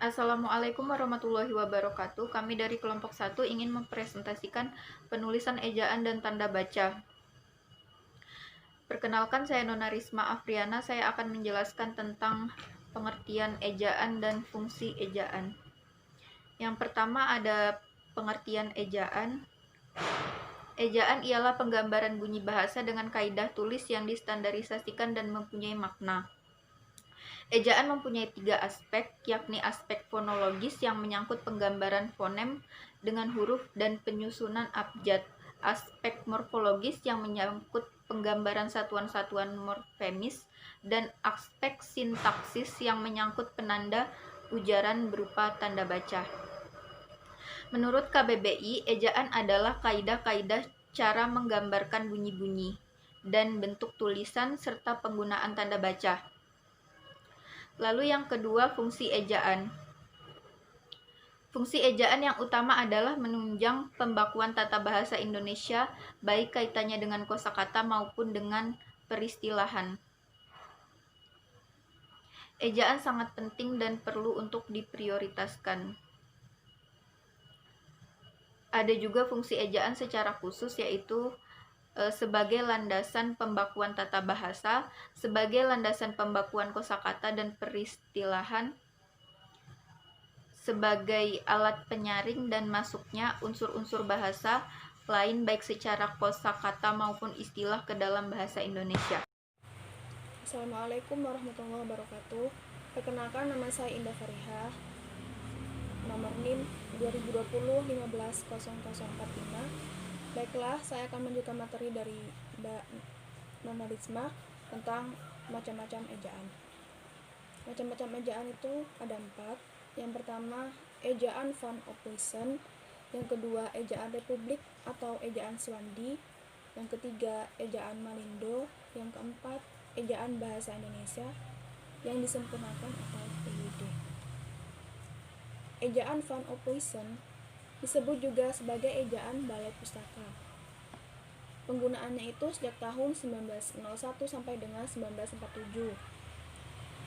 Assalamualaikum warahmatullahi wabarakatuh. Kami dari kelompok 1 ingin mempresentasikan penulisan ejaan dan tanda baca. Perkenalkan, saya Nona Risma Afriana. Saya akan menjelaskan tentang pengertian ejaan dan fungsi ejaan. Yang pertama ada pengertian ejaan. Ejaan ialah penggambaran bunyi bahasa dengan kaidah tulis yang distandarisasikan dan mempunyai makna. Ejaan mempunyai 3 aspek, yakni aspek fonologis yang menyangkut penggambaran fonem dengan huruf dan penyusunan abjad, aspek morfologis yang menyangkut penggambaran satuan-satuan morfemis, dan aspek sintaksis yang menyangkut penanda ujaran berupa tanda baca. Menurut KBBI, ejaan adalah kaidah-kaidah cara menggambarkan bunyi-bunyi dan bentuk tulisan serta penggunaan tanda baca. Lalu yang kedua, fungsi ejaan. Fungsi ejaan yang utama adalah menunjang pembakuan tata bahasa Indonesia, baik kaitannya dengan kosakata maupun dengan peristilahan. Ejaan sangat penting dan perlu untuk diprioritaskan. Ada juga fungsi ejaan secara khusus, yaitu sebagai landasan pembakuan tata bahasa, sebagai landasan pembakuan kosakata dan peristilahan, sebagai alat penyaring dan masuknya unsur-unsur bahasa lain baik secara kosakata maupun istilah ke dalam bahasa Indonesia. Assalamualaikum warahmatullahi wabarakatuh. Perkenalkan, nama saya Indah Fariha. Nomor NIM 2020-150045. Baiklah, saya akan melanjutkan materi dari Mbak Nona Risma tentang macam-macam ejaan. Macam-macam ejaan itu ada 4. Yang pertama, ejaan Van Ophuijsen. Yang kedua, ejaan Republik atau ejaan Swandi. Yang ketiga, ejaan Malindo. Yang keempat, ejaan Bahasa Indonesia yang disempurnakan atau EYD. Ejaan Van Ophuijsen disebut juga sebagai ejaan Balai Pustaka. Penggunaannya itu sejak tahun 1901 sampai dengan 1947.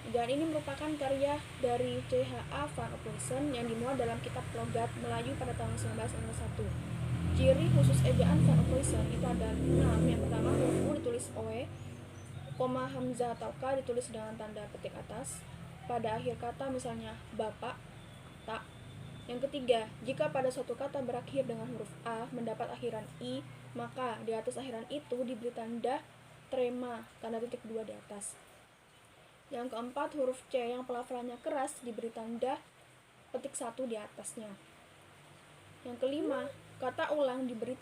Ejaan ini merupakan karya dari C.H.A. Van Ophuijsen yang dimuat dalam kitab logat Melayu pada tahun 1901. Ciri khusus ejaan Van Ophuijsen itu ada 6. Yang pertama, huruf U ditulis OE, koma hamzah atau K ditulis dengan tanda petik atas pada akhir kata, misalnya bapak, tak. Yang ketiga, jika pada suatu kata berakhir dengan huruf A mendapat akhiran I, maka di atas akhiran itu diberi tanda trema, tanda titik 2 di atas. Yang keempat, huruf C yang pelafalannya keras diberi tanda petik 1 di atasnya. Yang kelima, kata ulang diberi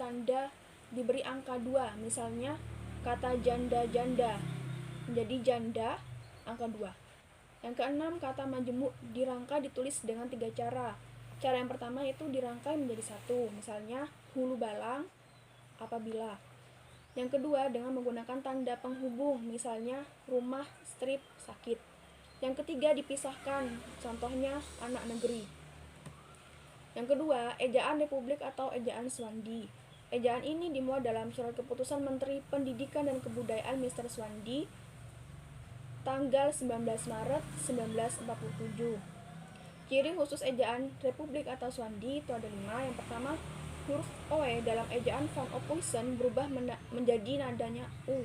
angka 2, misalnya kata janda-janda menjadi janda, angka 2. Yang keenam, kata majemuk dirangka ditulis dengan 3 cara. Cara yang pertama itu dirangkai menjadi 1, misalnya hulu balang, apabila. Yang kedua, dengan menggunakan tanda penghubung, misalnya rumah, strip, sakit. Yang ketiga, dipisahkan, contohnya anak negeri. Yang kedua, ejaan Republik atau ejaan Swandi. Ejaan ini dimuat dalam surat keputusan Menteri Pendidikan dan Kebudayaan Mr. Swandi tanggal 19 Maret 1947. Ciri khusus ejaan Republik atau Swandi itu ada 5. Yang pertama, huruf OE dalam ejaan Van Ophuijsen berubah menjadi nadanya U.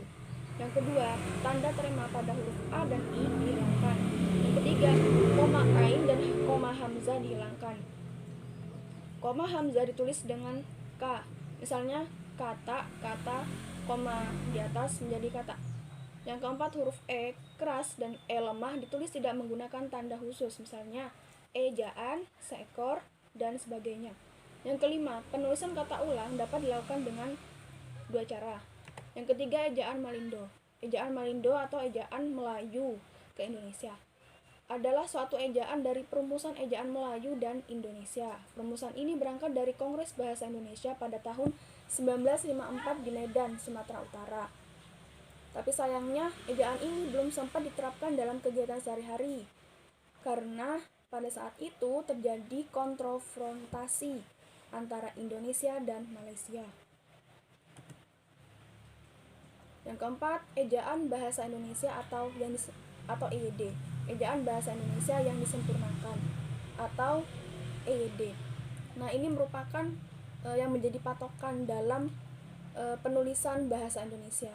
Yang kedua, tanda trema pada huruf A dan I dihilangkan. Yang ketiga, koma ain dan koma hamzah dihilangkan. Koma hamzah ditulis dengan K, misalnya kata, koma di atas menjadi kata. Yang keempat, huruf E keras dan E lemah ditulis tidak menggunakan tanda khusus, misalnya ejaan, seekor, dan sebagainya. Yang kelima, penulisan kata ulang dapat dilakukan dengan 2 cara. Yang ketiga, ejaan Malindo. Ejaan Malindo atau ejaan Melayu ke Indonesia adalah suatu ejaan dari Perumusan Ejaan Melayu dan Indonesia. Perumusan ini berangkat dari Kongres Bahasa Indonesia pada tahun 1954 di Medan, Sumatera Utara. Tapi sayangnya, ejaan ini belum sempat diterapkan dalam kegiatan sehari-hari karena pada saat itu terjadi konfrontasi antara Indonesia dan Malaysia. Yang keempat, ejaan Bahasa Indonesia atau EYD. Ejaan Bahasa Indonesia yang disempurnakan. atau EYD. Nah, ini merupakan yang menjadi patokan dalam penulisan bahasa Indonesia.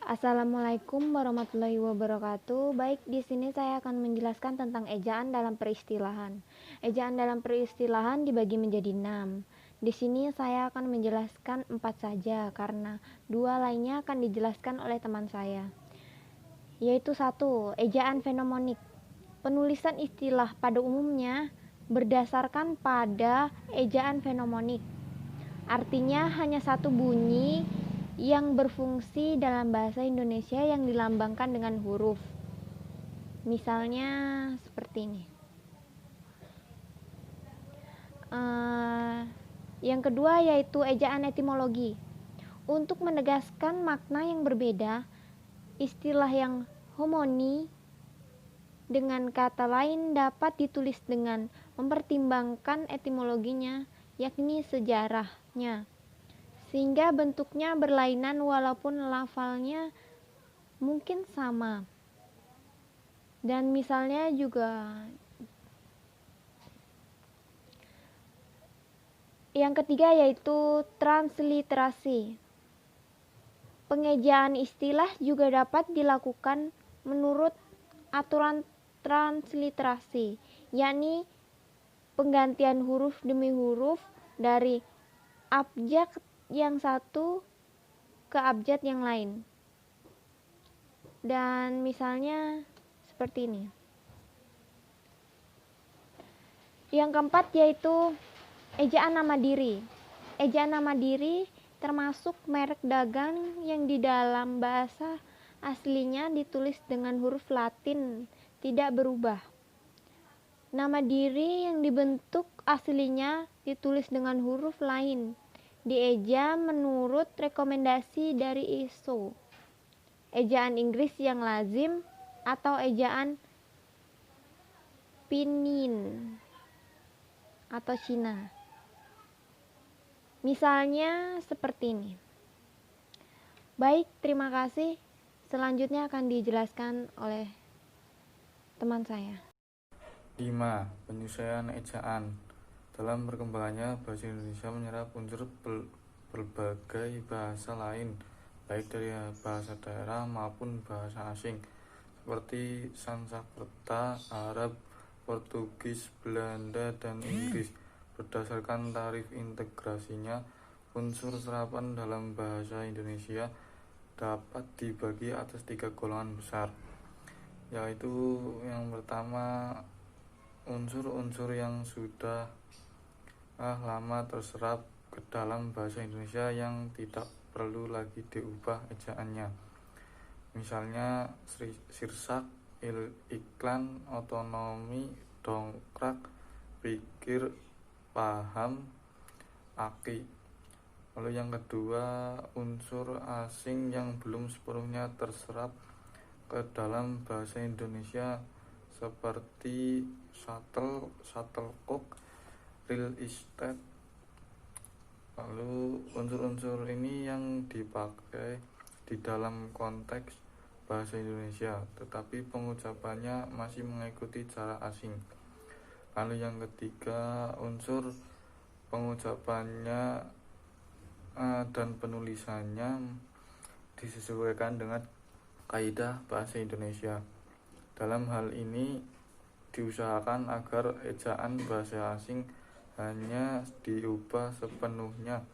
Assalamualaikum warahmatullahi wabarakatuh. Baik, di sini saya akan menjelaskan tentang ejaan dalam peristilahan. Ejaan dalam peristilahan dibagi menjadi 6. Di sini saya akan menjelaskan 4 saja karena 2 lainnya akan dijelaskan oleh teman saya. Yaitu 1. Ejaan fenomonik. Penulisan istilah pada umumnya berdasarkan pada ejaan fenomonik. Artinya hanya satu bunyi yang berfungsi dalam bahasa Indonesia yang dilambangkan dengan huruf. Misalnya seperti ini. Yang kedua yaitu ejaan etimologi. Untuk menegaskan makna yang berbeda, istilah yang homoni dengan kata lain dapat ditulis dengan mempertimbangkan etimologinya, yakni sejarahnya, sehingga bentuknya berlainan walaupun lafalnya mungkin sama. Dan misalnya juga yang ketiga yaitu transliterasi. Pengejaan istilah juga dapat dilakukan menurut aturan transliterasi, yakni penggantian huruf demi huruf dari abjad yang satu ke abjad yang lain. Dan misalnya seperti ini. Yang keempat yaitu ejaan nama diri. Ejaan nama diri termasuk merek dagang yang di dalam bahasa aslinya ditulis dengan huruf Latin tidak berubah. Nama diri yang dibentuk aslinya ditulis dengan huruf lain, dieja menurut rekomendasi dari ISO. Ejaan Inggris yang lazim atau ejaan Pinyin atau Cina. Misalnya seperti ini. Baik, terima kasih. Selanjutnya akan dijelaskan oleh teman saya. 5. Penyesuaian ejaan. Dalam perkembangannya, bahasa Indonesia menyerap unsur berbagai bahasa lain, baik dari bahasa daerah maupun bahasa asing, seperti Sanskerta, Arab, Portugis, Belanda, dan Inggris. Berdasarkan tarif integrasinya, unsur serapan dalam bahasa Indonesia dapat dibagi atas 3 golongan besar, yaitu yang pertama, unsur-unsur yang sudah lama terserap ke dalam bahasa Indonesia yang tidak perlu lagi diubah ejaannya. Misalnya sirsak, iklan, otonomi, dongkrak, pikir, paham, aki. Lalu yang kedua, unsur asing yang belum sepenuhnya terserap ke dalam bahasa Indonesia seperti shuttlecock, real estate. Lalu unsur-unsur ini yang dipakai di dalam konteks bahasa Indonesia, tetapi pengucapannya masih mengikuti cara asing. Lalu yang ketiga, unsur pengucapannya dan penulisannya disesuaikan dengan kaidah bahasa Indonesia. Dalam hal ini diusahakan agar ejaan bahasa asing hanya diubah sepenuhnya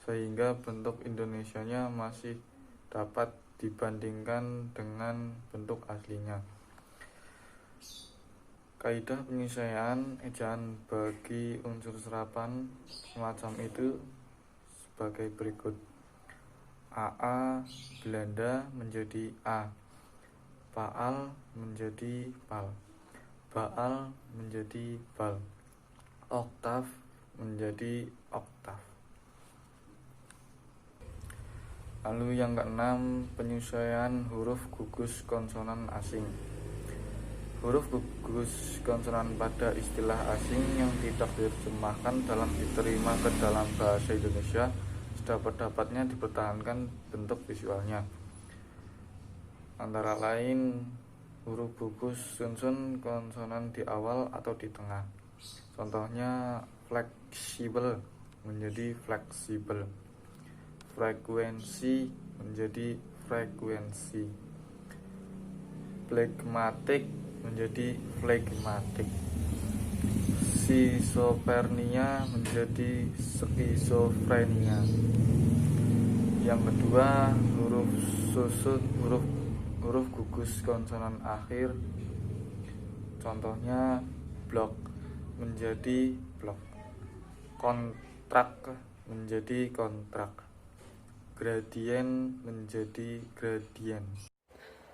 sehingga bentuk Indonesianya masih dapat dibandingkan dengan bentuk aslinya. Kaidah penyesuaian ejaan bagi unsur serapan semacam itu sebagai berikut. AA Belanda menjadi A, Paal menjadi Pal, Baal menjadi Bal, Oktav menjadi Oktav. Lalu yang keenam, penyesuaian huruf gugus konsonan asing. Huruf gugus konsonan pada istilah asing yang tidak diterjemahkan dalam diterima ke dalam bahasa Indonesia sedapat-dapatnya dipertahankan bentuk visualnya. Antara lain huruf gugus susun konsonan di awal atau di tengah. Contohnya fleksibel menjadi fleksibel, frekuensi menjadi frekuensi, flegmatik menjadi flegmatik, skizofrenia menjadi skizofrenia. Yang kedua, huruf susun huruf gugus konsonan akhir. Contohnya blok menjadi blok, kontrak menjadi kontrak, gradien menjadi gradien.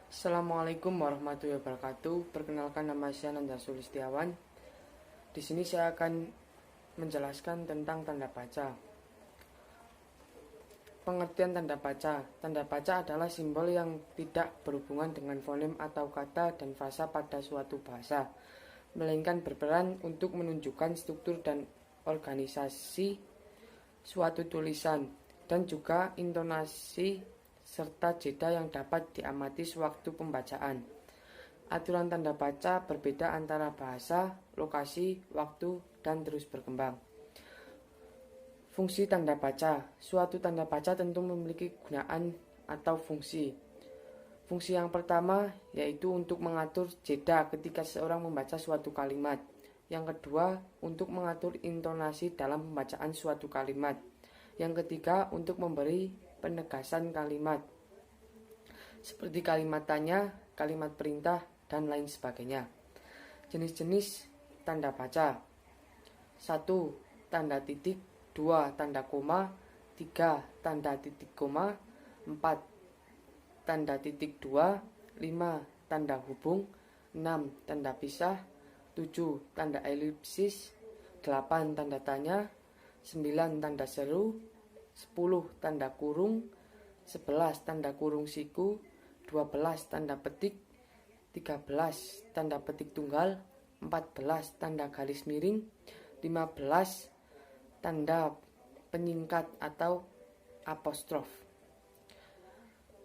Assalamualaikum warahmatullahi wabarakatuh. Perkenalkan, nama saya Nanda Sulistiawan. Di sini saya akan menjelaskan tentang tanda baca. Pengertian tanda baca. Tanda baca adalah simbol yang tidak berhubungan dengan fonem atau kata dan frasa pada suatu bahasa, melainkan berperan untuk menunjukkan struktur dan organisasi suatu tulisan, dan juga intonasi serta jeda yang dapat diamati sewaktu pembacaan. Aturan tanda baca berbeda antara bahasa, lokasi, waktu, dan terus berkembang. Fungsi tanda baca. Suatu tanda baca tentu memiliki gunaan atau fungsi. Fungsi yang pertama yaitu untuk mengatur jeda ketika seorang membaca suatu kalimat. Yang kedua, untuk mengatur intonasi dalam pembacaan suatu kalimat. Yang ketiga, untuk memberi penegasan kalimat, seperti kalimat tanya, kalimat perintah, dan lain sebagainya. Jenis-jenis tanda baca. 1. Tanda titik. 2. Tanda koma. 3. Tanda titik koma. 4. Tanda titik 2. 5. Tanda hubung. 6. Tanda pisah. 7. Tanda elipsis. 8. Tanda tanya. 9. Tanda seru. 10. Tanda kurung. 11. Tanda kurung siku. 12. Tanda petik. 13. Tanda petik tunggal. 14. Tanda garis miring. 15. Tanda penyingkat atau apostrof.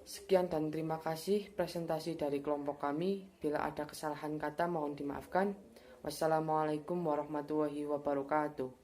Sekian dan terima kasih presentasi dari kelompok kami. Bila ada kesalahan kata mohon dimaafkan. Wassalamualaikum warahmatullahi wabarakatuh.